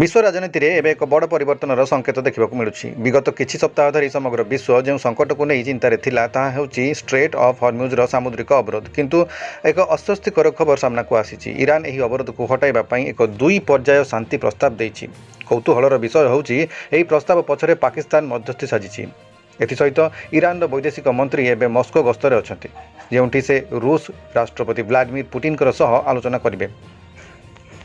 विश्व राजनीति में एवं एक बड़ परिवर्तन संकेत देखा मिलूँ। विगत किछि सप्ताह धरी समग्र विश्व जो संकट को नहीं चिंतार थिला ताहा हेउछि स्ट्रेट ऑफ हॉर्मुज़र सामुद्रिक अवरोध। किंतु एक अस्वस्तिकर खबर सामना को आसी। ईरान यह अवरोध को हटाइबा पई एक 2 पर्याय शांति प्रस्ताव देछि। कौतूहलर विषय होउछि एही प्रस्ताव पछरे पाकिस्तान मध्यस्थी साजिछि। एसत ईरान वैदेशिक मंत्री एवं मस्को गस्तर अछंती, जेउंठी से रूस राष्ट्रपति व्लादिमीर पुतिन सह आलोचना करिवे।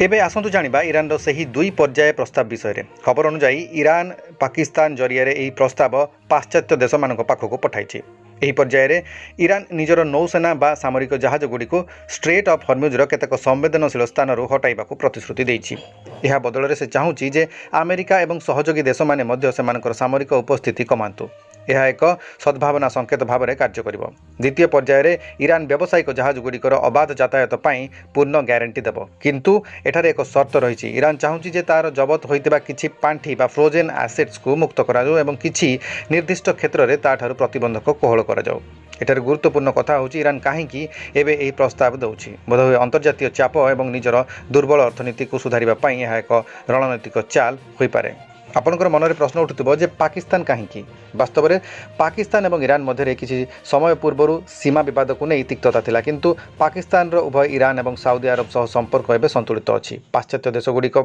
एबे आसंतु जानिबा ईरान रो सही 2 पर्याय प्रस्ताव विषय। खबर अनुसार ईरान पाकिस्तान जरिया यह प्रस्ताव पाश्चात्य देश मान पाखक पठाई। यह पर्यायर ईरान निजर नौसेना बा सामरिक जहाज गुड़ी को स्ट्रेट ऑफ हॉर्मुज़र केतक संवेदनशील स्थान हटाइबा प्रतिश्रुति देछि। यह बदल से चाहूँगी जे अमेरिका एवं सहयोगी देश माने मध्य सेमानकर सामरिक उपस्थिति कमांतु। यह एक सद्भावना संकेत भाव में कार्य करिवो। द्वितीय पर्यायर ईरान व्यावसायिक जहाज गुड़िकर अबाध यातायात पाई पूर्ण ग्यारंटी देव। किंतु एठारे एक शर्त रही। ईरान चाहूँगी जे तार जबत होइतिबा किछि पांठी बा फ्रोजेन एसेट्स को मुक्त कराजाउ एवं किछि निर्दिष्ट क्षेत्र में ताठारु प्रतिबंधक कोहल कराजाउ। एठारे गुरुत्वपूर्ण कथा होछि ईरान काहेकि एबे एही प्रस्ताव दउछि। बोधहुए अंतर्जातीय चाप एवं निजर दुर्बल अर्थनीति को सुधारिबा पई यह एक रणनीतिक चाल होई पारे। आपणकर मन में प्रश्न उठुथिबो जे पाकिस्तान कहीं। वास्तव में पाकिस्तान और ईरान मध्य किसी समय पूर्वर सीमा विवाद को नहीं तिक्तता थिला, किंतु पाकिस्तान उभय ईरान और सऊदी अरब सह संपर्क एवं संतुलित अच्छी। पाश्चात्य देशगुड़िक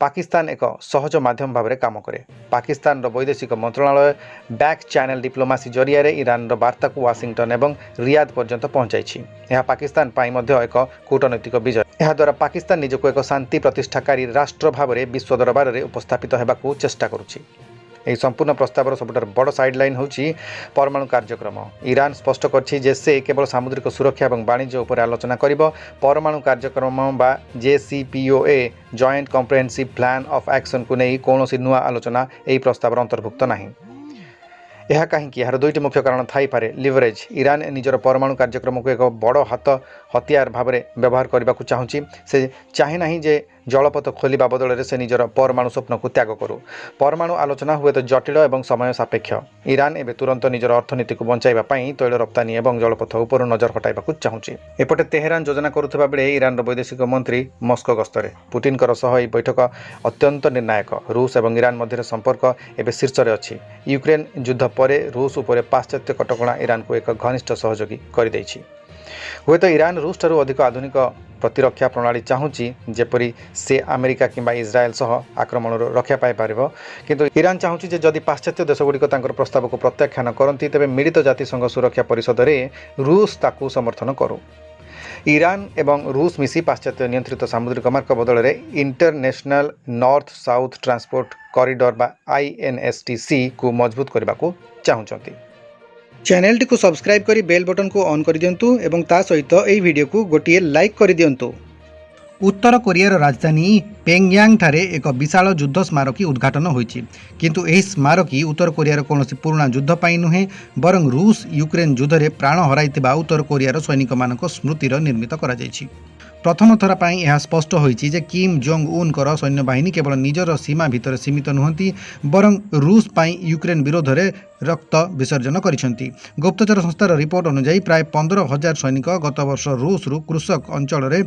पाकिस्तान एक सहज माध्यम भाव में काम करे। पाकिस्तान वैदेशिक मंत्रणालय बैक चैनल डिप्लोमेसी जरिया ईरान वार्ता को वाशिंगटन और रियाद पर्यंत पहुंचाई। यह पाकिस्तान एक कूटनैतिक विजय। यह द्वारा पाकिस्तान निजक एक शांति प्रतिष्ठाकारी राष्ट्र भाव में विश्व दरबार में उपस्थापित होगा चेष्टा करुछि। यह संपूर्ण प्रस्तावर सबुठार बड़ साइडलाइन होछि परमाणु कार्यक्रम। ईरान स्पष्ट करछि जे से केवल सामुद्रिक सुरक्षा और वाणिज्य उपर आलोचना करिबो। परमाणु कार्यक्रम बा JCPOA joint comprehensive plan of action को नहीं कौनसी नुआ आलोचना यह प्रस्ताव अंतर्भुक्त नाही। यह कहीं यार 2टी मुख्य कारण थाई पारे। लिवरेज। ईरान निजर परमाणु कार्यक्रम को एक बड़ हाथ हथियार भाव में व्यवहार करने को चाहूँगी। से चाहे ना जे जलपथ खोलिबा बदल से निजर परमाणु स्वप्न को त्याग करू। परमाणु आलोचना हुए तो जटिल और समय सापेक्ष। ईरान एवं तुरंत निजर अर्थनीति को बचाइबा पई तैल रप्तानी और जलपथ उपर नजर हटाइबा चाहूँगी। एपटे तेहरान योजना करुवा बेले ईरान वैदेशिक मंत्री मस्को गस्तरे। पुतिन सह यह बैठक अत्यंत निर्णायक। रूस और ईरान मध्य संपर्क एवं शीर्ष में अच्छी। यूक्रेन युद्ध पर रूस उपर पाश्चात्य कटकणा ईरान को एक घनिष्ठ सहयोगी कर। हुए तो ईरान रूस ठारू अधिक आधुनिक प्रतिरक्षा प्रणाली चाहूँगी, जेपरी से अमेरिका किंबा इज्राएल सह आक्रमण रक्षा पाई पारिबो। किंतु ईरान चाहूँगी जे जदि पाश्चात्य देशगुड़िक तांकर प्रस्ताव को प्रत्याख्यान करती तेबे मिलित जातिसंघ सुरक्षा परिषद में रूस ताकू समर्थन करू। ईरान एवं रूस मिसी पाश्चात्य नियंत्रित सामुद्रिक मार्ग बदल में international north south transport corridor बा INSTC को मजबूत करने को चाहूँगी। चैनल टी को सब्सक्राइब करी बेल बटन को ऑन कर दियंतु एवं ता सहित एही वीडियो को गोटिए लाइक कर दियंतु। उत्तर कोरियार राजधानी पेंगयांग ठारे एक विशाल युद्ध स्मारकी उद्घाटन होइछि। किंतु एही स्मारकी उत्तर कोरियार कौनसी पुराना युद्ध पाई नुहे, बरं रूस यूक्रेन युद्ध में प्राण हराइथिबा उत्तर कोरियार सैनिक मानक स्मृतिर निर्मित करा जायछि। प्रथम थर पर यह स्पष्ट होइछि जे किम जोंग उन कर सैन्य बाहिनी केवल निजर सीमा भितर सीमित नुहंती, बरं रूस पाई यूक्रेन विरोध में रक्त विसर्जन करिसेंती। गुप्तचर संस्थार रिपोर्ट अनुसार प्राय 15,000 सैनिक गत वर्ष रूस कृषक अंचल में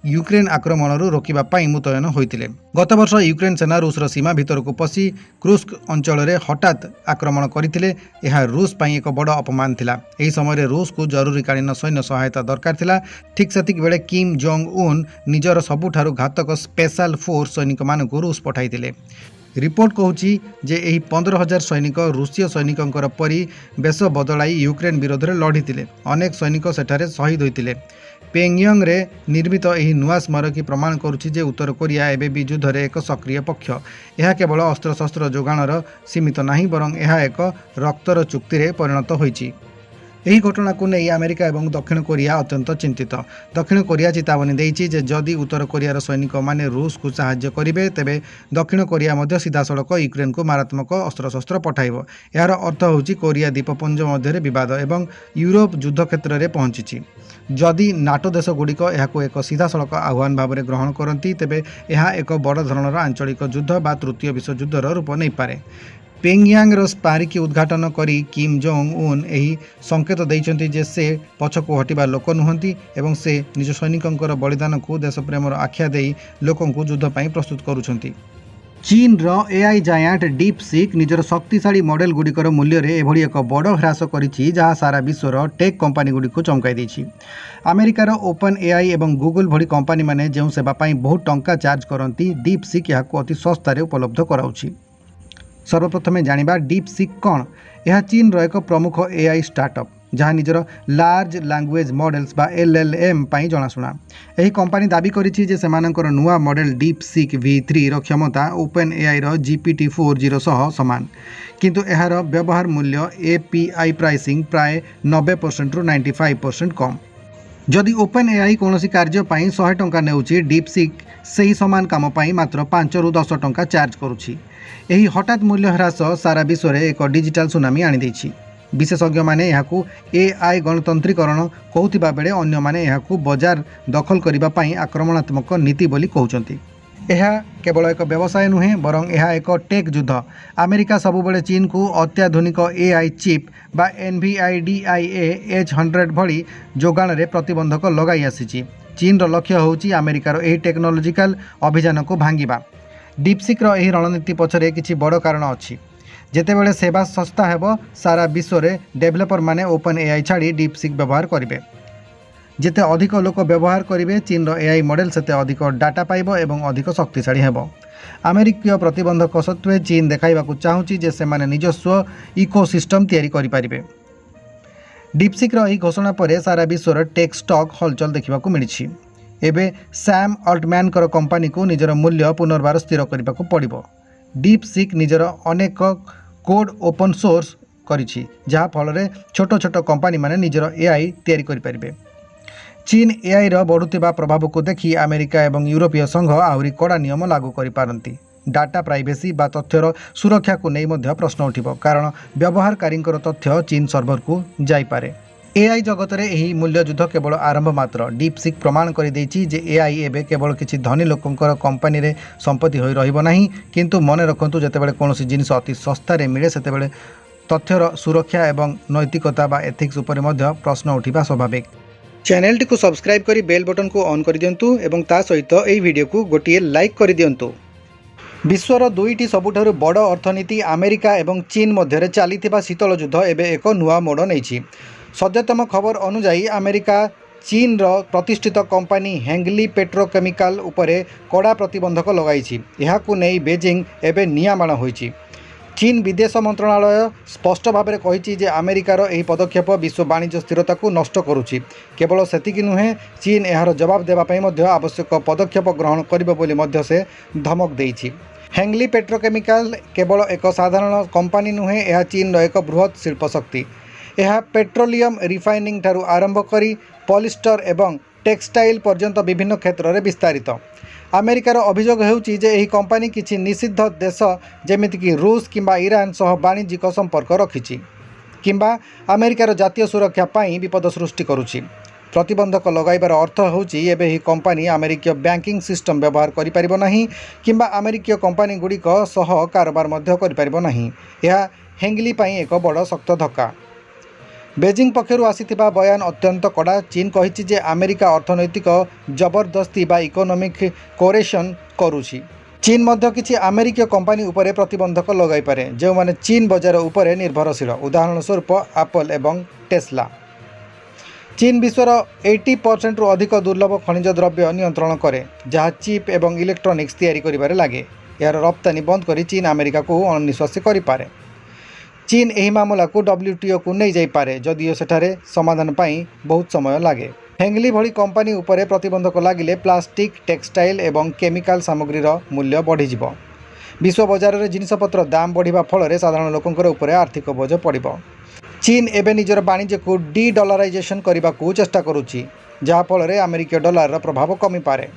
यूक्रेन आक्रमण रोकवा मुतयन होते। गत वर्ष यूक्रेन सेना रूसर सीमा भितर को पशि क्रुस्क अंचल में हठात आक्रमण करते। यह रूस पाई एक बड़ अपमान थिला। एही समय रूस को जरूरीकालीन सैन्य सहायता दरकार थिला। ठीक सेतिक बेले किम जोंग उन निजर सबुठारु घातक स्पेशल फोर्स सैनिक मानक रूस पठाइथिले। रिपोर्ट कहूँ जे यही 15,000 सैनिक रूसीय सैनिकंकर परी बेश बदलाई यूक्रेन विरोध में लढ़ी। अनेक सैनिक सेठारे शहीद होते। पेंगयांग रे निर्मित यह नुआ स्मारकी प्रमाण करुछि जे उत्तर कोरिया एबे भी युद्ध रे एक सक्रिय पक्ष। यह केवल अस्त्रशस्त्र जोगाणर सीमित नहीं, बरं यह एक रक्तर चुक्ति रे परिणत होइछि। यही घटना को नहीं अमेरिका और दक्षिण कोरिया अत्यंत चिंतित। दक्षिण कोरिया चेतावनी देइछि जे जदि उत्तर कोरियार सैनिक माने रूस को साहाय्य करेंगे तेबे दक्षिण कोरिया मध्य सीधा सड़क यूक्रेन को मारात्मक अस्त्रशस्त्र पठाइब। यार अर्थ होछि कोरिया द्वीपपुंज मध्य विवाद एवं यूरोप युद्ध क्षेत्र में पहुंची। जदि नाटो देशगुड़िक यह एक सीधा सड़क आह्वान भाव में ग्रहण करती तेबे यह एक बड़ धरणर आंचलिक युद्ध बा तृतीय विश्वयुद्धर रूप नहीं पारे। पेंगयांग स्मारकी उद्घाटन करी किम जोंग उन यही संकेत देइछन्ति जे से पछकु हटिबा लोक नुहंती एवं से निज सैनिकंकर बलिदान को देशप्रेमर आख्या देई लोकंकु युद्ध पाई प्रस्तुत करुछन्ति। चीन रो एआई जायंट डीपसीक निजर शक्तिशाली मॉडल गुड़िकर मूल्य रे एभली एक बड़ ह्रास करिछि जहाँ सारा विश्वर टेक कंपनी गुड़ी को चमकाई देछि। अमेरिकार ओपन एआई एवं गूगल भली कंपनी माने जो सेवा पाई बहुत टंका चार्ज करती डीपसीक याकू अति सस्तार उपलब्ध कराउछि। सर्वप्रथमे जानिबा डीपसीक कौन। यह चीन रो एक प्रमुख एआई स्टार्टअप जहाँ निजर लार्ज लैंग्वेज मॉडल्स बा एलएलएम पाई जनाशुना। यही कंपनी दाबी करिछि जे सेमानकर नुआ मॉडल डीपसीक V3 रो क्षमता ओपन एआई रो GPT-4 सह समान, किंतु एहार व्यवहार मूल्य एपीआई प्राइसिंग प्राय 90% रु 95% कम। जदि ओपन एआई कौन कार्य पाई 100 टंका नेउछि, डीपसीक सही समान काम पाई मात्र 5 रु 10 टंका चार्ज करुछि। यही हठात मूल्य ह्रास सारा विश्व में एक डिजिटल सुनामी आनी देछि। विशेषज्ञ माने यहाकू एआई गणतंत्रीकरण कहूथिबा बेले अन्य माने यहाकू बाजार दखल करिबा पाई आक्रमणात्मक नीति बोली कहउचंती। यह केवल एक व्यवसाय नुहे बरं यह एक टेक युद्ध। अमेरिका सबुबले चीन को अत्याधुनिक एआई चिप बा NVIDIA H100 भली जोगाण रे प्रतिबंधक लगाई आसीछि। चीन रो लक्ष्य होउछि अमेरिकार एही टेक्नोलॉजिकल अभियान को भांगिबा। डीपसीक रो एही रणनीति पछरे किछि बड़ कारण अछि। जेतेबेले सेवा सस्ता हेबो सारा विश्व रे डेभलपर माने ओपन एआई छाड़ी डीपसीक व्यवहार करिवे। जेते अधिक लोक व्यवहार करिवे चीन रो एआई मॉडल सेते अधिक डाटा पाइबो एवं अधिक शक्तिशाली हेबो। अमेरिकीय प्रतिबंधक सत्वे चीन देखाइबाकू चाहूछि जे सेमाने निजस्व इकोसिस्टम तैयारी करि पारिबे। डीपसीक रो एही घोषणा परे सारा विश्व रे टेक स्टॉक हलचल देखिबाकू मिलिछि। एबे सैम अल्टमैन कर कंपनी को निजर मूल्य पुनर्बार स्थिर करने पड़ो। डीपसीक निजर अनेक कोड ओपन सोर्स करिछि जहाँ फल छोट छोट कंपनी माने निजर एआई तैयारी करि परिबे। चीन एआई रो बढ़ुतिबा प्रभाव को देखि अमेरिका एवं यूरोपीय संघ आहुरी कड़ा नियम लागू करि पारंती। डाटा प्राइवेसी बा तथ्यर सुरक्षा को नहीं मध्य प्रश्न उठिबो, कारण व्यवहारकारी तथ्य चीन सर्भर को जाई पारे। एआई जगत में यही मूल्य युद्ध केवल आरंभ मात्र। डीपसीक प्रमाण कर देछि जे एआई एबे केवल किछि धनी लोकंकर कंपनी रे संपत्ति होई रहिबो नाही, किंतु मने रखंतु जेतेबेले कोनोसी जिनिस अति सस्ता रे मिले सेतेबेले तथ्यर सुरक्षा एवं नैतिकता बा एथिक्स उपरे मध्य प्रश्न उठिबा स्वाभाविक। चैनल टी को सब्सक्राइब करी बेल बटन को ऑन कर दियंतु एवं ता सहित एही वीडियो को गोटिए लाइक कर दियंतु। विश्वर दुईटी सबुठारु बड़ अर्थनीति अमेरिका एवं चीन मध्य चलीथिबा शीतल युद्ध एबे एक नुआ मोड़ नेछि। सद्यतम खबर अनुजाई अमेरिका चीन रो प्रतिष्ठित कंपनी हेंगली पेट्रोकेमिकल उपरे कड़ा प्रतिबंधक लगाई। यहाकू नहीं बेजिंग एबे नियामाण होईछि। चीन विदेश मंत्रणालय स्पष्ट भाव में कही जे अमेरिकार यह पदक्षेप विश्व वाणिज्य स्थिरता को नष्ट करुछि। केवल सेतिकी नुहे, चीन यार जवाब देवाई आवश्यक पदक्षेप ग्रहण करिबो बोली मध्य से धमक देइछि। हेंगली पेट्रोकेमिकल केवल एक साधारण कंपनी नुहे, यह चीन रो एक बृहत शिल्प शक्ति। यह पेट्रोलियम रिफाइनिंग ठारू आरंभ करी पॉलिस्टर एवं टेक्सटाइल पर्यंत विभिन्न क्षेत्र में विस्तारित। अमेरिकार अभियोग हेउछि जे एही कंपनी किछि निषिद्ध देश जेमितिक रूस किंबा ईरान सह वाणिज्यिक संपर्क रखिछि किंबा अमेरिकार जातीय सुरक्षा पाई विपद सृष्टि करुछि। प्रतिबंधक लगाइबार अर्थ होउछि एबे ही कंपनी अमेरिकीय बैंकिंग सिस्टम व्यवहार करि परिबो नाही किंबा अमेरिकीय कंपनी गुड़िक सह कारोबार मध्य करि परिबो नाही। यह हेंगली पाई एक बड़ शक्त धक्का। बेजिंग पक्षर आसीथिबा बयान अत्यंत कड़ा। चीन कहिछि जे अमेरिका अर्थनैतिक जबरदस्ती बा इकोनॉमिक कोरेशन करुछि। चीन मध्य किछि अमेरिकीय कंपनी उपरे प्रतिबंधक लगाई पारे जो माने चीन बाजार उपरे निर्भरशील, उदाहरण स्वरूप एप्पल एवं टेस्ला। चीन विश्वर 80% रु अधिक दुर्लभ खनिज द्रव्य नियंत्रण करे जहाँ चिप एवं इलेक्ट्रोनिक्स तैयारी करिबारे लागे। यार रप्तानी बंद करी चीन अमेरिका को अनिश्वासी करि पारे। चीन एही मामला को WTO को नहीं जाई पारे, जदियो सेठारे समाधान पाई बहुत समय लागे। हेंगली भली कंपनी उपरे प्रतिबंधक लागिले प्लास्टिक, टेक्सटाइल एवं केमिकल सामग्रीर मूल्य बढ़ीजिवो। विश्व बजार में जिनपतर दाम बढ़िबा फल साधारण लोकंकर उपरे आर्थिक बोझ पड़िबो। चीन एबे निजर वाणिज्य को डी-डॉलराइजेशन करने को चेष्टा करुछि, जहाँ फल अमेरिकीय डॉलर प्रभाव कमी पारे।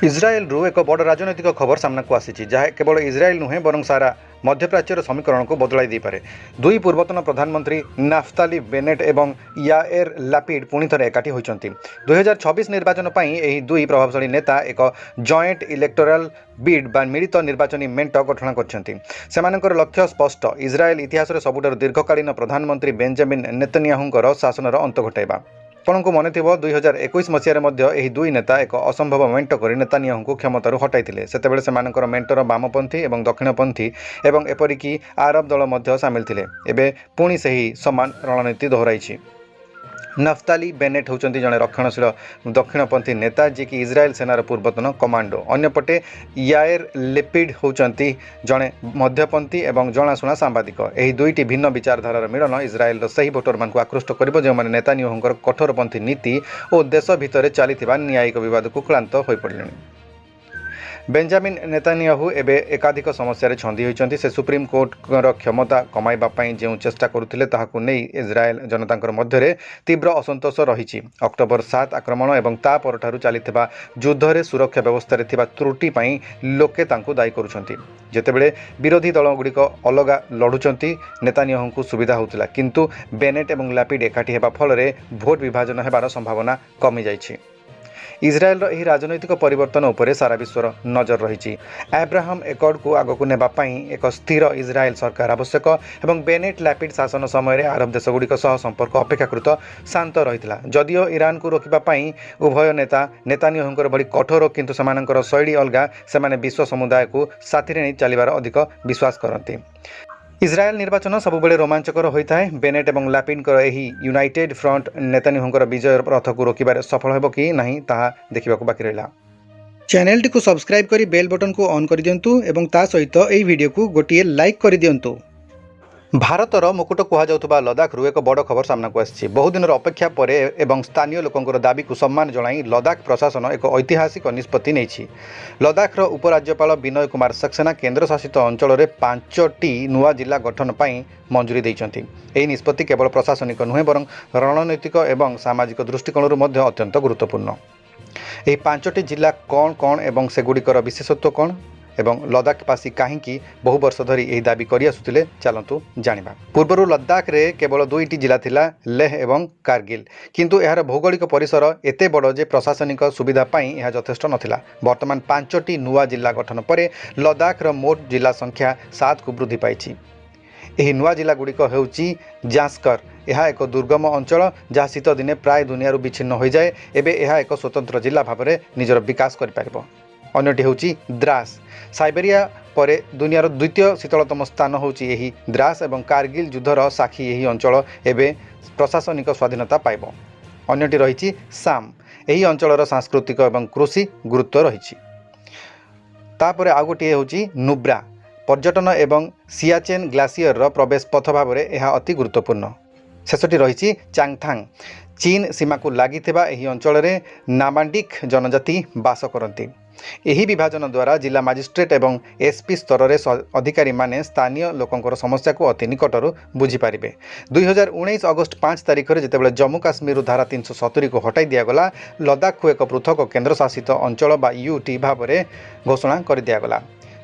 इज्राएल रु एक बड़ राजनैतिक खबर सामना को आसी जहाँ केवल इज्राएल नुहे बरं सारा मध्यप्राच्यर समीकरण को बदलाई दे पारे। दुई पूर्वतन प्रधानमंत्री नाफ्ताली बेनेट एवं याएर लापिड पुणी थे एकाठी होइचंती। 2026 निर्वाचन पर यह दुई प्रभावशाली नेता एक जॉइंट इलेक्टोरल बिड बा मिलित निर्वाचनी मेंट गठन करछंती। सेमानकर लक्ष्य स्पष्ट, इज्राएल इतिहास सबुठारु दीर्घकालीन प्रधानमंत्री बेंजामिन नेतन्याहुंकर शासनर अंत घटाइबा। ଆପଣଙ୍କୁ ମନେ ଥିବ 2021 ମସିହାରେ ମଧ୍ୟ ଏହି ଦୁଇ ନେତା ଏକ ଅସମ୍ଭବ ମେଣ୍ଟ କରି ନେତାନ୍ୟାହୁଙ୍କୁ କ୍ଷମତାରୁ ହଟାଇଥିଲେ। ସେତେବେଳେ ସେମାନଙ୍କର ମେଣ୍ଟର ବାମପନ୍ଥୀ ଏବଂ ଦକ୍ଷିଣପନ୍ଥୀ ଏବଂ ଏପରିକି ଆରବ ଦଳ ମଧ୍ୟ ସାମିଲ ଥିଲେ। ଏବେ ପୁଣି ସେହି ସମାନ ରଣନୀତି ଦୋହରାଇଛି। ନଫତାଲି ବେନେଟ୍ ହେଉଛନ୍ତି ଜଣେ ରକ୍ଷଣଶୀଳ ଦକ୍ଷିଣପନ୍ଥୀ ନେତା ଯିଏକି ଇସ୍ରାଏଲ ସେନାର ପୂର୍ବତନ କମାଣ୍ଡୋ। ଅନ୍ୟପଟେ ୟାଏର ଲେପିଡ୍ ହେଉଛନ୍ତି ଜଣେ ମଧ୍ୟପନ୍ଥୀ ଏବଂ ଜଣାଶୁଣା ସାମ୍ବାଦିକ। ଏହି ଦୁଇଟି ଭିନ୍ନ ବିଚାରଧାରାର ମିଳନ ଇସ୍ରାଏଲର ସେହି ଭୋଟରମାନଙ୍କୁ ଆକୃଷ୍ଟ କରିବ ଯେଉଁମାନେ ନେତାନ୍ୟାହୁଙ୍କର କଠୋରପନ୍ଥୀ ନୀତି ଓ ଦେଶ ଭିତରେ ଚାଲିଥିବା ନ୍ୟାୟିକ ବିବାଦକୁ କ୍ଳାନ୍ତ ହୋଇପଡ଼ିଲେଣି। ବେଞ୍ଜାମିନ୍ ନେତାନ୍ୟାହୁ ଏବେ ଏକାଧିକ ସମସ୍ୟାରେ ଛନ୍ଦି ହୋଇଛନ୍ତି। ସେ ସୁପ୍ରିମକୋର୍ଟର କ୍ଷମତା କମାଇବା ପାଇଁ ଯେଉଁ ଚେଷ୍ଟା କରୁଥିଲେ ତାହାକୁ ନେଇ ଇସ୍ରାଏଲ ଜନତାଙ୍କର ମଧ୍ୟରେ ତୀବ୍ର ଅସନ୍ତୋଷ ରହିଛି। ଅକ୍ଟୋବର 7 ଆକ୍ରମଣ ଏବଂ ତା ପରଠାରୁ ଚାଲିଥିବା ଯୁଦ୍ଧରେ ସୁରକ୍ଷା ବ୍ୟବସ୍ଥାରେ ଥିବା ତ୍ରୁଟି ପାଇଁ ଲୋକେ ତାଙ୍କୁ ଦାୟୀ କରୁଛନ୍ତି। ଯେତେବେଳେ ବିରୋଧୀ ଦଳଗୁଡ଼ିକ ଅଲଗା ଲଢ଼ୁଛନ୍ତି ନେତାନ୍ୟାହୁଙ୍କୁ ସୁବିଧା ହେଉଥିଲା, କିନ୍ତୁ ବେନେଟ୍ ଏବଂ ଲାପିଡ୍ ଏକାଠି ହେବା ଫଳରେ ଭୋଟ ବିଭାଜନ ହେବାର ସମ୍ଭାବନା କମିଯାଇଛି। ଇସ୍ରାଏଲର ଏହି ରାଜନୈତିକ ପରିବର୍ତ୍ତନ ଉପରେ ସାରା ବିଶ୍ୱର ନଜର ରହିଛି। ଆବ୍ରାହାମ ଏକର୍ଡକୁ ଆଗକୁ ନେବା ପାଇଁ ଏକ ସ୍ଥିର ଇସ୍ରାଏଲ ସରକାର ଆବଶ୍ୟକ ଏବଂ ବେନେଟ୍ ଲାପିଡ୍ ଶାସନ ସମୟରେ ଆରବ ଦେଶଗୁଡ଼ିକ ସହ ସମ୍ପର୍କ ଅପେକ୍ଷାକୃତ ଶାନ୍ତ ରହିଥିଲା। ଯଦିଓ ଇରାନକୁ ରୋକିବା ପାଇଁ ଉଭୟ ନେତା ନେତାନ୍ୟାହୁଙ୍କର ଭଳି କଠୋର, କିନ୍ତୁ ସେମାନଙ୍କର ଶୈଳୀ ଅଲଗା। ସେମାନେ ବିଶ୍ୱ ସମୁଦାୟକୁ ସାଥିରେ ନେଇ ଚାଲିବାର ଅଧିକ ବିଶ୍ୱାସ କରନ୍ତି। ଇସ୍ରାଏଲ ନିର୍ବାଚନ ସବୁବେଳେ ରୋମାଞ୍ଚକର ହୋଇଥାଏ। ବେନେଟ୍ ଏବଂ ଲାପିଡ୍ଙ୍କର ଏହି ୟୁନାଇଟେଡ୍ ଫ୍ରଣ୍ଟ ନେତାନ୍ୟାହୁଙ୍କର ବିଜୟ ରଥକୁ ରୋକିବାରେ ସଫଳ ହେବ କି ନାହିଁ ତାହା ଦେଖିବାକୁ ବାକି ରହିଲା। ଚ୍ୟାନେଲଟିକୁ ସବସ୍କ୍ରାଇବ୍ କରି ବେଲ୍ ବଟନକୁ ଅନ୍ କରିଦିଅନ୍ତୁ ଏବଂ ତା ସହିତ ଏହି ଭିଡ଼ିଓକୁ ଗୋଟିଏ ଲାଇକ୍ କରିଦିଅନ୍ତୁ। ଭାରତର ମୁକୁଟ କୁହାଯାଉଥିବା ଲଦାଖରୁ ଏକ ବଡ଼ ଖବର ସାମ୍ନାକୁ ଆସିଛି। ବହୁଦିନର ଅପେକ୍ଷା ପରେ ଏବଂ ସ୍ଥାନୀୟ ଲୋକଙ୍କର ଦାବିକୁ ସମ୍ମାନ ଜଣାଇ ଲଦାଖ ପ୍ରଶାସନ ଏକ ଐତିହାସିକ ନିଷ୍ପତ୍ତି ନେଇଛି। ଲଦାଖର ଉପରାଜ୍ୟପାଳ ବିନୟ କୁମାର ସକ୍ସେନା କେନ୍ଦ୍ରଶାସିତ ଅଞ୍ଚଳରେ 5ଟି ନୂଆ ଜିଲ୍ଲା ଗଠନ ପାଇଁ ମଞ୍ଜୁରୀ ଦେଇଛନ୍ତି। ଏହି ନିଷ୍ପତ୍ତି କେବଳ ପ୍ରଶାସନିକ ନୁହେଁ ବରଂ ରଣନୈତିକ ଏବଂ ସାମାଜିକ ଦୃଷ୍ଟିକୋଣରୁ ମଧ୍ୟ ଅତ୍ୟନ୍ତ ଗୁରୁତ୍ୱପୂର୍ଣ୍ଣ। ଏହି 5ଟି ଜିଲ୍ଲା କ'ଣ ଏବଂ ସେଗୁଡ଼ିକର ବିଶେଷତ୍ୱ କ'ଣ ଏବଂ ଲଦାଖବାସୀ କାହିଁକି ବହୁ ବର୍ଷ ଧରି ଏହି ଦାବି କରିଆସୁଥିଲେ, ଚାଲନ୍ତୁ ଜାଣିବା। ପୂର୍ବରୁ ଲଦାଖରେ କେବଳ 2ଟି ଜିଲ୍ଲା ଥିଲା, ଲେହ ଏବଂ କାର୍ଗିଲ, କିନ୍ତୁ ଏହାର ଭୌଗୋଳିକ ପରିସର ଏତେ ବଡ଼ ଯେ ପ୍ରଶାସନିକ ସୁବିଧା ପାଇଁ ଏହା ଯଥେଷ୍ଟ ନଥିଲା। ବର୍ତ୍ତମାନ 5ଟି ନୂଆ ଜିଲ୍ଲା ଗଠନ ପରେ ଲଦାଖର ମୋଟ ଜିଲ୍ଲା ସଂଖ୍ୟା 7କୁ ବୃଦ୍ଧି ପାଇଛି। ଏହି ନୂଆ ଜିଲ୍ଲାଗୁଡ଼ିକ ହେଉଛି ଜାସ୍କର। ଏହା ଏକ ଦୁର୍ଗମ ଅଞ୍ଚଳ ଯାହା ଶୀତ ଦିନେ ପ୍ରାୟ ଦୁନିଆରୁ ବିଚ୍ଛିନ୍ନ ହୋଇଯାଏ। ଏବେ ଏହା ଏକ ସ୍ୱତନ୍ତ୍ର ଜିଲ୍ଲା ଭାବରେ ନିଜର ବିକାଶ କରିପାରିବ। ଅନ୍ୟଟି ହେଉଛି ଦ୍ରାସ। ସାଇବେରିଆ ପରେ ଦୁନିଆର ଦ୍ୱିତୀୟ ଶୀତଳତମ ସ୍ଥାନ ହେଉଛି ଏହି ଦ୍ରାସ ଏବଂ କାର୍ଗିଲ ଯୁଦ୍ଧର ସାକ୍ଷୀ ଏହି ଅଞ୍ଚଳ ଏବେ ପ୍ରଶାସନିକ ସ୍ୱାଧୀନତା ପାଇବ। ଅନ୍ୟଟି ରହିଛି ସାମ୍। ଏହି ଅଞ୍ଚଳର ସାଂସ୍କୃତିକ ଏବଂ କୃଷି ଗୁରୁତ୍ୱ ରହିଛି। ତାପରେ ଆଉ ଗୋଟିଏ ହେଉଛି ନୁବ୍ରା। ପର୍ଯ୍ୟଟନ ଏବଂ ସିଆଚେନ୍ ଗ୍ଲାସିୟରର ପ୍ରବେଶ ପଥ ଭାବରେ ଏହା ଅତି ଗୁରୁତ୍ୱପୂର୍ଣ୍ଣ। ଶେଷଟି ରହିଛି ଚାଙ୍ଗଥାଙ୍ଗ। ଚୀନ ସୀମାକୁ ଲାଗିଥିବା ଏହି ଅଞ୍ଚଳରେ ନାମାଣ୍ଡିକ୍ ଜନଜାତି ବାସ କରନ୍ତି। ଏହି ବିଭାଜନ ଦ୍ୱାରା ଜିଲ୍ଲା ମାଜିଷ୍ଟ୍ରେଟ୍ ଏବଂ ଏସ୍ପି ସ୍ତରରେ ଅଧିକାରୀମାନେ ସ୍ଥାନୀୟ ଲୋକଙ୍କର ସମସ୍ୟାକୁ ଅତି ନିକଟରୁ ବୁଝିପାରିବେ। 2019 ଅଗଷ୍ଟ 5 ତାରିଖରେ ଯେତେବେଳେ ଜମ୍ମୁ କାଶ୍ମୀରରୁ ଧାରା 370କୁ ହଟାଇ ଦିଆଗଲା, ଲଦାଖକୁ ଏକ ପୃଥକ କେନ୍ଦ୍ରଶାସିତ ଅଞ୍ଚଳ ବା ୟୁଟି ଭାବରେ ଘୋଷଣା କରିଦିଆଗଲା।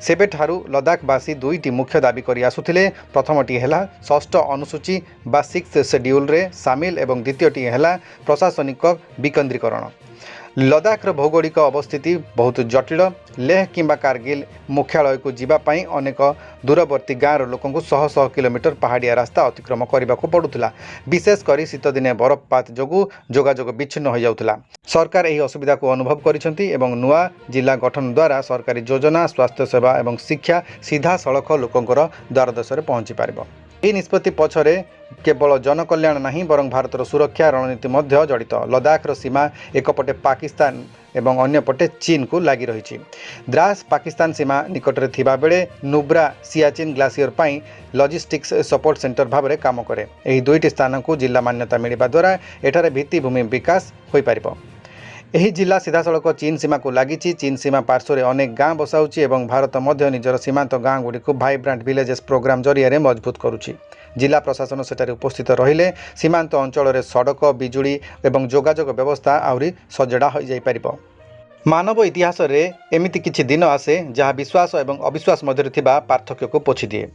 ସେବେଠାରୁ ଲଦାଖବାସୀ 2ଟି ମୁଖ୍ୟ ଦାବି କରି ଆସୁଥିଲେ। ପ୍ରଥମଟି ହେଲା 6ଠ ଅନୁସୂଚୀ ବା 6th ସେଡ୍ୟୁଲରେ ସାମିଲ ଏବଂ ଦ୍ୱିତୀୟଟି ହେଲା ପ୍ରଶାସନିକ ବିକେନ୍ଦ୍ରୀକରଣ। ଲଦାଖର ଭୌଗୋଳିକ ଅବସ୍ଥିତି ବହୁତ ଜଟିଳ। ଲେହ କିମ୍ବା କାର୍ଗିଲ ମୁଖ୍ୟାଳୟକୁ ଯିବା ପାଇଁ ଅନେକ ଦୂରବର୍ତ୍ତୀ ଗାଁର ଲୋକଙ୍କୁ ଶହ ଶହ କିଲୋମିଟର ପାହାଡ଼ିଆ ରାସ୍ତା ଅତିକ୍ରମ କରିବାକୁ ପଡ଼ୁଥିଲା। ବିଶେଷ କରି ଶୀତଦିନେ ବରଫପାତ ଯୋଗୁଁ ଯୋଗାଯୋଗ ବିଚ୍ଛିନ୍ନ ହୋଇଯାଉଥିଲା। ସରକାର ଏହି ଅସୁବିଧାକୁ ଅନୁଭବ କରିଛନ୍ତି ଏବଂ ନୂଆ ଜିଲ୍ଲା ଗଠନ ଦ୍ୱାରା ସରକାରୀ ଯୋଜନା, ସ୍ୱାସ୍ଥ୍ୟସେବା ଏବଂ ଶିକ୍ଷା ସିଧାସଳଖ ଲୋକଙ୍କର ଦ୍ୱାରଦେଶରେ ପହଞ୍ଚିପାରିବ। ଏହି ନିଷ୍ପତ୍ତି ପଛରେ କେବଳ ଜନକଲ୍ୟାଣ ନାହିଁ ବରଂ ଭାରତର ସୁରକ୍ଷା ରଣନୀତି ମଧ୍ୟ ଜଡ଼ିତ। ଲଦାଖର ସୀମା ଏକପଟେ ପାକିସ୍ତାନ ଏବଂ ଅନ୍ୟପଟେ ଚୀନକୁ ଲାଗି ରହିଛି। ଦ୍ରାସ ପାକିସ୍ତାନ ସୀମା ନିକଟରେ ଥିବାବେଳେ ନୁବ୍ରା ସିଆଚିନ୍ ଗ୍ଲାସିୟର ପାଇଁ ଲଜିଷ୍ଟିକ୍ସ ସପୋର୍ଟ ସେଣ୍ଟର ଭାବରେ କାମ କରେ। ଏହି 2ଟି ସ୍ଥାନକୁ ଜିଲ୍ଲା ମାନ୍ୟତା ମିଳିବା ଦ୍ୱାରା ଏଠାରେ ଭିତ୍ତିଭୂମି ବିକାଶ ହୋଇପାରିବ। ଏହି ଜିଲ୍ଲା ସିଧାସଳଖ ଚୀନ ସୀମାକୁ ଲାଗିଛି। ଚୀନ ସୀମା ପାର୍ଶ୍ୱରେ ଅନେକ ଗାଁ ବସାଉଛି ଏବଂ ଭାରତ ମଧ୍ୟ ନିଜର ସୀମାନ୍ତ ଗାଁଗୁଡ଼ିକୁ ଭାଇବ୍ରାଣ୍ଟ ଭିଲେଜେସ୍ ପ୍ରୋଗ୍ରାମ ଜରିଆରେ ମଜବୁତ କରୁଛି। ଜିଲ୍ଲା ପ୍ରଶାସନ ସେଠାରେ ଉପସ୍ଥିତ ରହିଲେ ସୀମାନ୍ତ ଅଞ୍ଚଳରେ ସଡ଼କ, ବିଜୁଳି ଏବଂ ଯୋଗାଯୋଗ ବ୍ୟବସ୍ଥା ଆହୁରି ସଜଡ଼ା ହୋଇଯାଇପାରିବ। ମାନବ ଇତିହାସରେ ଏମିତି କିଛି ଦିନ ଆସେ ଯାହା ବିଶ୍ୱାସ ଏବଂ ଅବିଶ୍ୱାସ ମଧ୍ୟରେ ଥିବା ପାର୍ଥକ୍ୟକୁ ପୋଛିଦିଏ।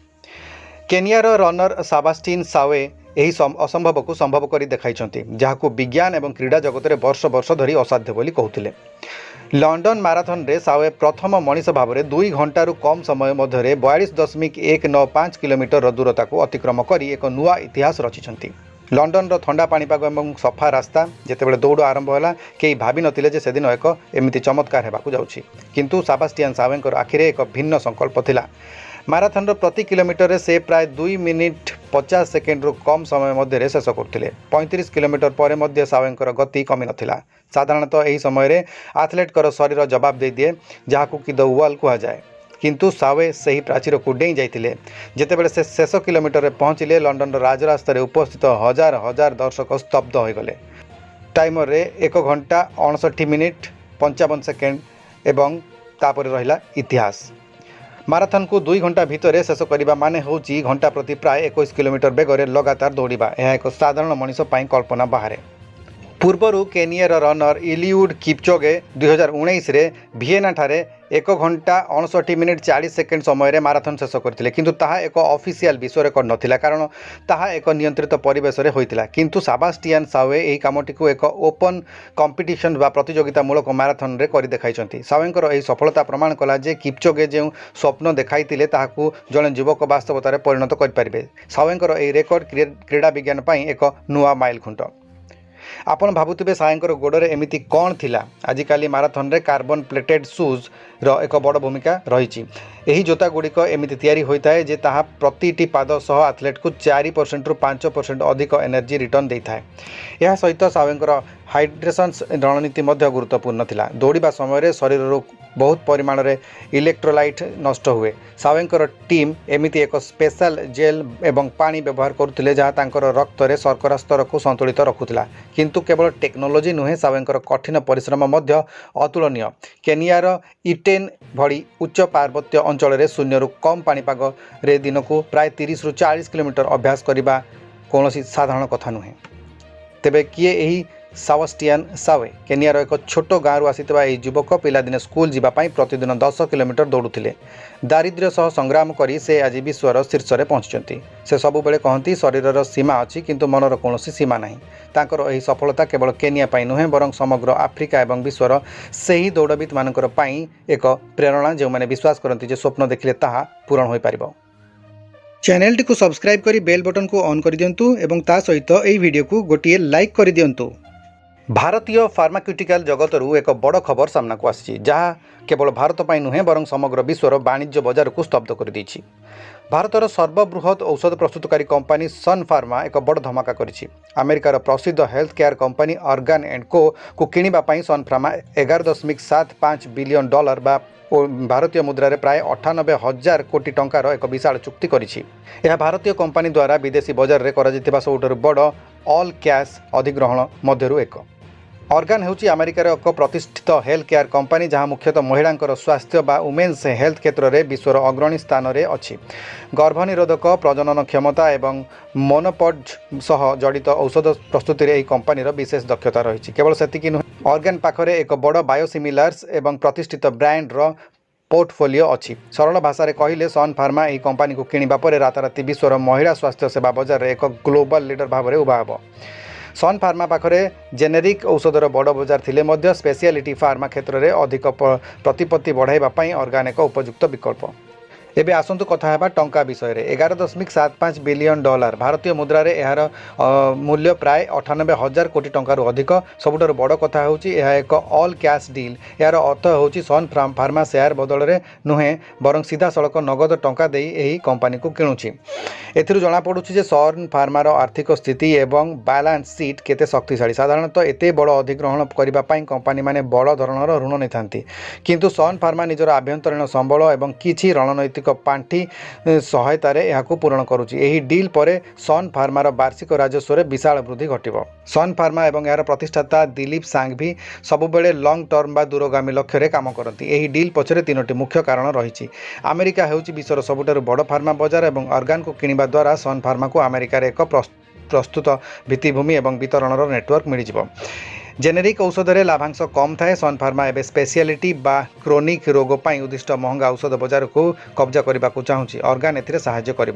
କେନିଆର ରନର ସାବାଷ୍ଟିନ୍ ସାୱେ ଏହି ଅସମ୍ଭବକୁ ସମ୍ଭବ କରି ଦେଖାଇଛନ୍ତି, ଯାହାକୁ ବିଜ୍ଞାନ ଏବଂ କ୍ରୀଡ଼ା ଜଗତରେ ବର୍ଷ ବର୍ଷ ଧରି ଅସାଧ୍ୟ ବୋଲି କହୁଥିଲେ। ଲଣ୍ଡନ ମାରାଥନରେ ସାୱେ ପ୍ରଥମ ମଣିଷ ଭାବରେ 2 ଘଣ୍ଟାରୁ କମ୍ ସମୟ ମଧ୍ୟରେ 42.195 କିଲୋମିଟରର ଦୂରତାକୁ ଅତିକ୍ରମ କରି ଏକ ନୂଆ ଇତିହାସ ରଚିଛନ୍ତି। लंडन ठंडा पाणीपाग और सफा रास्ता जितेबाला दौड़ आरंभ है कई भावी नथिले जे सेदिन एक एमती चमत्कार होगाकू जाउछि किंतु सेबास्टियन सावेंकर आखिरे एक भिन्न संकल्प थिला। माराथन प्रति किलोमीटर से प्राय 2 मिनिट 50 सेकेंड रु कम समय मध्य शेष करते 35 किलोमीटर पर मध्य सावेंकर गति कमी नथिला। साधारणतः यही समय आथलेटर शरीर जवाब दे दिए जहां कि द वॉल कहुए किंतु सावे सही प्राचीर को डेई जाइतिले। जेतेबेले से शेष किलोमीटर में पहुँचिले लंडन राजरास्तार उपस्थित हजार हजार दर्शक स्तब्ध हो गले। टाइमर रे 1 घंटा 59 मिनिट 55 सेकेंड एवं तापर रहिला इतिहास। माराथन को 2 घंटा भितर शेष करने माने होची घंटा प्रति प्राय 21 किलोमीटर बेगर लगातार दौड़ा। यह एक साधारण मनीष पई कल्पना बाहर। पूर्वर केनियार रनर इलिउड किपचोगे 2019 रे वियेना ठारे 1 घंटा 59 मिनिट 40 सेकेंड समय माराथन शेष करते किंतु ताहा एक ऑफिशियल विश्व रेकर्ड नथिला कारण ताहा एक नियंत्रित परिवेश रे होइतिला। किंतु सेबास्टियन सावे एही कामटी को एक ओपन कंपिटिशन बा प्रतियोगितामूलक माराथन रे करि देखाइछंती। सावेंकर एही सफलता प्रमाण कला जे किपचोगे जो स्वप्न देखाइतिले ताहाकू जणे युवक वास्तवतार परिणत करि परिबे। सावेंकर एही रेकर्ड क्रीड़ा विज्ञान पई एक नुआ माइल खुंट। आपण भावुथिबे सावेंकर गोड़े एमिति कौन थिला। आजिकाली माराथन रे कार्बन प्लेटेड शूज रो एक बड़ भूमिका रही। यही जोता गुड़िक एमिति तैयारी होता है जे ताहा प्रतिटी पाद सह आथलेट को 4% रु 5% अधिक एनर्जी रिटर्न देता है। यह सहित सावेंकर हाइड्रेशन रणनीति मध्य गुरुत्वपूर्ण थिला। दौड़ा समय शरीर बहुत परिमाण रे इलेक्ट्रोलाइट नष्ट हुए। सावेंकर टीम एमिति एक स्पेशल जेल एवं पानी व्यवहार करुथिले जहाँ तांकर रक्त रे शर्करा स्तर को संतुलित रखुथिला। किंतु केवल टेक्नोलोजी नुहे सावेंकर कठिन परिश्रम मध्य अतुलनीय। केनियार इटेन भली उच्च पार्वत्य अंचल रे शून्य रु कम पानीपाग रे दिन को प्राय 30 रु 40 किलोमीटर अभ्यास करने कौनसी साधारण कथा नुहे। तेबे किए यही सेबास्टियन सावे केनियार एक छोट गाँव आसीथिबा एही युवक पिलादिने स्कूल जीवाई प्रतिदिन 10 किलोमीटर दौड़ुथिले। दारिद्र्य सह संग्राम करी से आज विश्वर शीर्ष में पहुंचती। से सबुबेले कहती शरीरर सीमा अच्छी किंतु मनर कौन सीमा नहीं। तांकर एही सफलता केवल केनिया पाई नुहे बरं समग्र आफ्रिका और विश्वर सही दौड़वित मानकर पाई एक प्रेरणा जो मैंने विश्वास करती जे स्वप्न देखिले ताहा पूरण हो पारिबो। चैनल टी को सब्सक्राइब करी बेल बटन को ऑन कर दियंतु एवं ता सहित एही वीडियो को गोटिए लाइक कर दियंतु। भारतीय फार्माक्यूटिकल जगतरू एक बड़ खबर सामना को आसी जहाँ केवल भारत पर नुहे बरं समग्र विश्वर वाणिज्य बजार को स्तब्ध कर देछि। भारतर सर्वबृहत औषध प्रस्तुतकारी कंपनी सन फार्मा एक बड़ धमाका करिछि। अमेरिकार प्रसिद्ध health care company organ and को किनिबा पई सन फार्मा 11.75 बिलियन डॉलर बा भारतीय मुद्रा प्राय 98,000 कोटी टंकार एक विशाल चुक्ति करिछि। यह भारतीय कंपनी द्वारा विदेशी बजार रे करा सबुठारु बड़ ऑल कैश अधिग्रहण मध्यरु एक। ऑर्गन हेउची अमेरिकार एक प्रतिष्ठित हेल्थ केयर कंपनी जहाँ मुख्यतः महिलांकर स्वास्थ्य बा वुमेन्स हेल्थ क्षेत्र में विश्वर अग्रणी स्थान में अच्छी। गर्भनिरोधक प्रजनन क्षमता एवं मोनोपॉज सह जड़ित औषध प्रस्तुति में कंपनी विशेष दक्षता रही। केवल सेतिकी नुहे ऑर्गन पाखरे एक बड़ बायोसिमिलार्स एवं प्रतिष्ठित ब्रांड पोर्टफोलियो अच्छी। सरल भाषा में कहले सन फार्मा यह कंपनी को किनिबा परे राताराति विश्वर महिला स्वास्थ्य सेवा बजार में एक ग्लोबल लीडर भाव में उभा हेब। सन फार्मा पाखरे जेनेरिक औषधर बड़ बजार थिले मध्य स्पेशलिटी फार्मा क्षेत्र में अधिक प्रतिपत्ति बढ़ाइबा ऑर्गन एक उपयुक्त विकल्प। एबे आसंतु कथा हेबा टंका विषय रे। 11.75 बिलियन डॉलर भारतीय मुद्रा रे यार मूल्य प्राय 98,000 कोटी टंकार अधिक। सबुठार बड़ कथा होची यह एक ऑल कैश डील। यार अर्थ होची सन फार्मा शेयर बदल रे नुहे बरं सीधा सड़क नगद टंका देई एही कंपनी को किणुची। एथिरु जणा पडुची जे सन फार्मार आर्थिक स्थिति एवं बैलेंस शीट केते शक्तिशाली। साधारणतः एते बड़ अधिग्रहण करबा पई कंपनी माने बड़ धरणर ऋण नेथांती किंतु सन फार्मा निजर आभ्यंतरीण संबल एवं किछि रणनैतिक पांठी सहायतार यह पूरण करुच्ची। यही डील पर सन फार्मार वार्षिक राजस्व में विशाल वृद्धि घटव। सन फार्मा और यार प्रतिष्ठाता दिलीप सांघवी सबुबले लंग टर्म बा दूरगामी लक्ष्य काम करती। यही डील पछरे 3टी मुख्य कारण रही। अमेरिका हेउची विश्वर सबुठारु बड़ फार्मा बजार और ऑर्गन को किनिबा द्वारा सन फार्मा को अमेरिकार एक प्रस्तुत भित्तिभूमि और वितरणर नेटवर्क मिल। जेनेरिक औषध लाभांश कम थाए सन फार्मा एवं स्पेशलिटी बा क्रोनिक रोग पर उद्दिष्ट महंगा औषध बजार को कब्जा करने को चाहूँगी ऑर्गान ए साहाय्य कर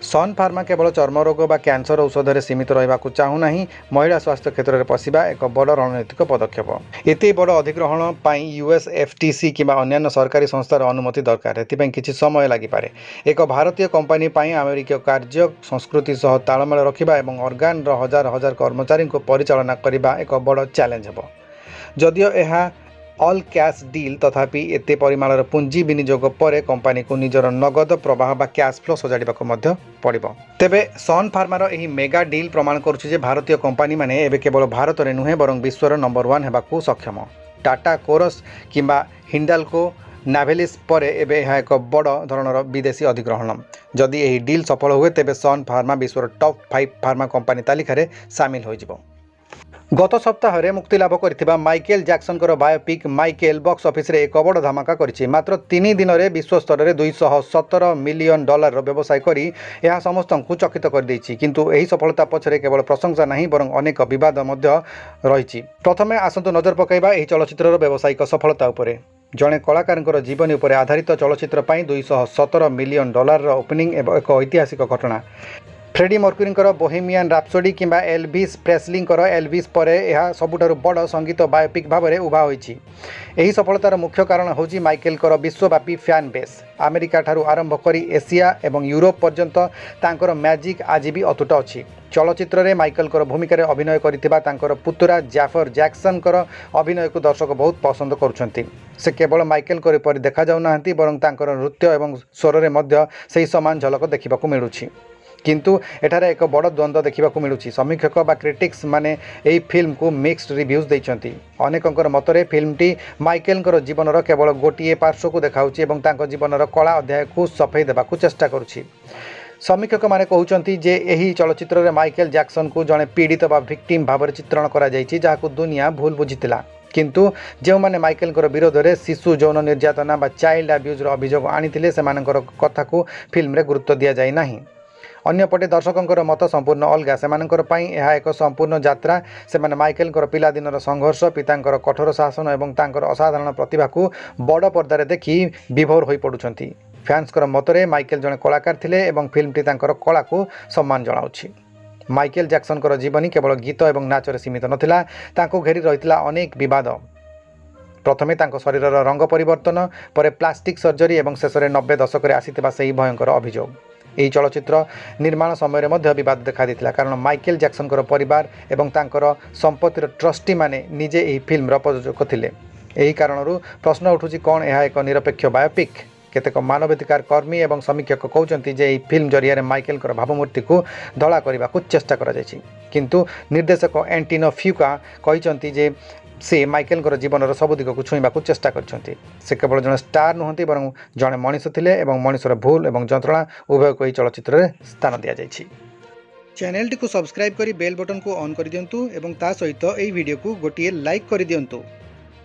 सन फार्मा केवल चर्म रोग बा कैंसर औषध सीमित रहा चाहूना महिला स्वास्थ्य क्षेत्र में पशिबा एक बड़ रणनीतिक पदक्षेप एत बड़ अधिग्रहण पर यूएस एफटीसी कि अन्य सरकारी संस्थार अनुमति दरकार एथि किसी समय लगिपारे एक भारतीय कंपनी अमेरिकीय कार्य संस्कृति सह तालमेल रखा और ऑर्गान हजार हजार कर्मचारी को परिचालना करने एक बड़ चैलेंज हेबो जदियो यह ऑल कैश डील तथापि एते परिमाणर पुंजी विनियोग पर कंपनी को निजर नगद प्रवाह बा कैश फ्लो सजाड़ा पड़ो तेबे सन फार्मार यही मेगा डील प्रमाण करुच्ची भारतीय कंपनी माने एबे केवल भारत में नुहे बरं विश्वर नंबर 1 होगाकू सक्षम टाटा कोरस किंबा हिंडाल्को नाभेलिस पर एबे यह एक बड़ धरणर विदेशी अधिग्रहण जदि यही डील सफल हुए तेबे सन फार्मा विश्वर टॉप 5 फार्मा कंपनी तालिकार सामिल हो गत सप्ताह मुक्ति लाभ कर Michael Jackson biopic Michael box office रे एक बड़ धमाका करिछि मात्र 3 दिन में विश्व स्तर में $217 मिलियन व्यवसाय करी यह समस्त को चकित कर देछि किंतु एही सफलता पछरे केवल प्रशंसा नहीं बरं अनेक विवाद मध्य रही प्रथमे आसंतु नजर पकाइबा एही चलचित्रर व्यावसायिक सफलता उपरे जड़े कलाकार जीवनी पर आधारित चलचित्र पर $217 मिलियन ओपनिंग एक ऐतिहासिक घटना फ्रेडी मर्क्यूरी बोहेमियन राप्सोडी किंबा एल्विस प्रेस्लिंकर एल्विस पर यह सबुठारु बड़ संगीत बायोपिक भाव में उभा होइछि। एही सफलतार मुख्य कारण होछि माइकेलकर विश्वव्यापी फैन बेस अमेरिका ठारू आरंभ करी एशिया एवं यूरोप पर्यंत तांकर मैजिक आज भी अतुट अछि। चलचित्र में माइकेलकर भूमिका अभिनय करथिबा तांकर पुतुरा जैफर जैक्सनकर अभिनय को दर्शक बहुत पसंद करुछंती। से केवल माइकेल पर देखा जाउनाहांती बरं तांकर नृत्य एवं स्वर में मध्य सही समान झलक देखा मिलुछि किंतु एठारे एक बड़ द्वंद्व देखा मिलूँ समीक्षक बा क्रिटिक्स माने यही फिल्म को मिक्स्ड रिव्यूज देइछंती अनेकंकर मतरे फिल्मटी माइकेलकर जीवनर केवल गोटे पार्श्व को देखाउछि एवं तांको जीवनर कला अध्याय को सफेई देबाकू चेष्टा करुछि। समीक्षक माने कहउछंती जे एही चलचित्र रे माइकेल जैक्सन को जड़े पीड़ित बा विक्टिम भाव चित्रण करा जायछि जहाकू दुनिया भूल बुझितिला किंतु जो माने माइकेलकर विरोध में शिशु यौन निर्यातना बा चाइल्ड अब्यूजर अभियोग आनिथिले सेमानकर कथा को फिल्म रे गुरुत्व दिया जाय नाही। अन्यपटे दर्शकों मत संपूर्ण अलग से यह एक संपूर्ण यात्रा से माइकेलकर पिलादिनर संघर्ष पितांकर कठोर शासन और तांकर असाधारण प्रतिभा को बड़ पर्दार देखि विभोर हो पड़ुछंती। फैन्सकर मतरे माइकेल जड़े कलाकार थिले एवं फिल्मटी तांकर कला को सम्मान जनाउछि। माइकेल जैक्सनकर जीवनी केवल गीत और नाचरे सीमित नथिला तांको घेरी रहितला अनेक विवाद प्रथमे तांको शरीरर रंग परिवर्तन पर प्लास्टिक सर्जरी और शेष 90 दशक आसीथिबा सही भयंकर अभियोग यही चलचित्र निर्माण समय विवाद देखा देता कारण माइकेल जैक्सनकर परिवार एवं तांकर संपत्तिर ट्रस्टी माने निजे यही फिल्म प्रयोजक थिले। यही कारणरू प्रश्न उठुछि कौन यह एक निरपेक्ष बायोपिक केतेक मानवाधिकार कर्मी एवं समीक्षक कहते जे यही फिल्म जरिया माइकेलकर भावमूर्ति को धड़ा करने को चेष्टा करा जायछि किंतु निर्देशक एंटिनो फ्यूका कहते जे से माइकेलकर जीवनर सब दिग को छुईवा चेष्टा करछंती। से केवल जड़े स्टार नुहंती बरं जड़े मनीष थिले एवं मनीषर भूल एवं जंत्रणा उभय को चलचित्र में स्थान दिया जायछि। चैनल टी को सब्सक्राइब करी बेल बटन को ऑन कर दियंतु एवं ता सहित एही वीडियो को गोटिए लाइक कर दियंतु।